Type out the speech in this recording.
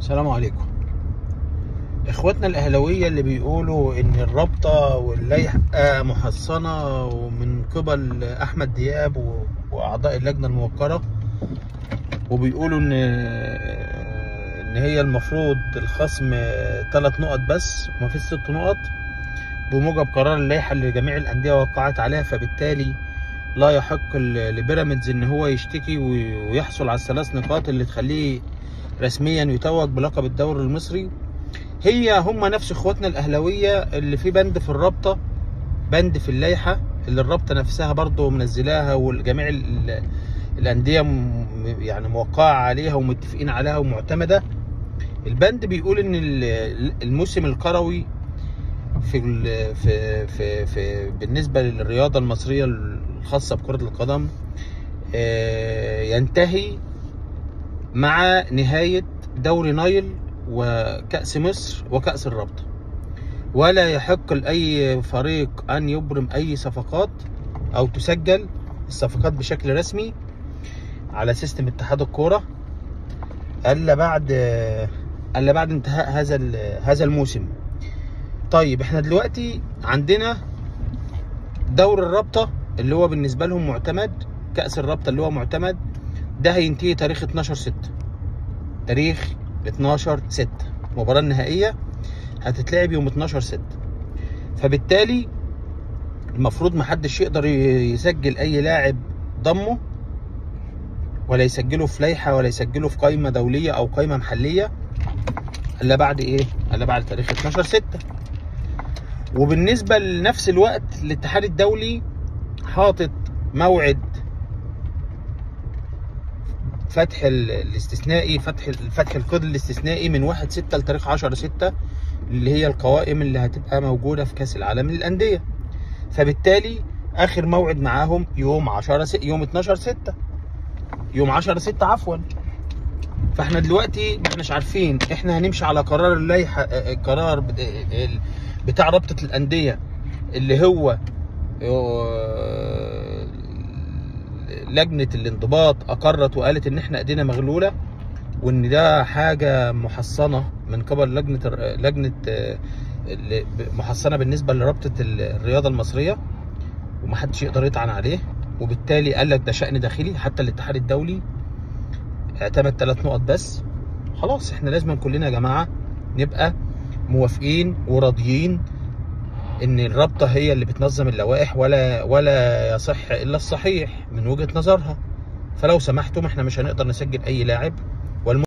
السلام عليكم. اخواتنا الاهلاويه اللي بيقولوا ان الرابطه واللائحه محصنه ومن قبل احمد دياب واعضاء اللجنه الموقره، وبيقولوا ان هي المفروض الخصم 3 نقط بس ومفيش 6 نقط بموجب قرار اللائحه اللي جميع الانديه وقعت عليها، فبالتالي لا يحق لبيراميدز ان هو يشتكي ويحصل على ال3 نقاط اللي تخليه رسميا يتوج بلقب الدوري المصري. هم نفس اخواتنا الاهلاويه اللي في بند في الرابطه، بند في اللائحه اللي الرابطه نفسها برضو منزلاها والجميع الانديه يعني موقعه عليها ومتفقين عليها ومعتمده. البند بيقول ان الموسم الكروي في بالنسبه للرياضه المصريه الخاصه بكره القدم ينتهي مع نهايه دوري نايل وكأس مصر وكأس الرابطة، ولا يحق لأي فريق أن يبرم أي صفقات أو تسجل الصفقات بشكل رسمي على سيستم اتحاد الكورة إلا بعد انتهاء هذا الموسم. طيب احنا دلوقتي عندنا دور الرابطة اللي هو بالنسبة لهم معتمد، كأس الرابطة اللي هو معتمد ده هينتهي تاريخ 12/6، تاريخ 12/6. المباراة النهائية هتتلعب يوم 12/6، فبالتالي المفروض محدش يقدر يسجل أي لاعب ضمه، ولا يسجله في لائحة، ولا يسجله في قائمة دولية أو قائمة محلية إلا بعد إلا بعد تاريخ 12/6. وبالنسبة لنفس الوقت الاتحاد الدولي حاطط موعد فتح الاستثنائي، فتح القيد الاستثنائي من 1/6 لتاريخ 10/6 اللي هي القوائم اللي هتبقى موجوده في كاس العالم للانديه. فبالتالي اخر موعد معاهم يوم 12/6، يوم 10/6 عفوا. فاحنا دلوقتي ما احناش عارفين احنا هنمشي على قرار اللائحه، القرار بتاع رابطه الانديه اللي هو لجنة الانضباط أقرت وقالت إن إحنا إيدينا مغلولة، وإن ده حاجة محصنة من قبل لجنة محصنة بالنسبة لرابطة الرياضة المصرية، ومحدش يقدر يطعن عليه. وبالتالي قال لك ده شأن داخلي. حتى الاتحاد الدولي اعتمد 3 نقط بس. خلاص إحنا لازم كلنا يا جماعة نبقى موافقين وراضيين ان الرابطه هي اللي بتنظم اللوائح، ولا يصح الا الصحيح من وجهه نظرها. فلو سمحتم احنا مش هنقدر نسجل اي لاعب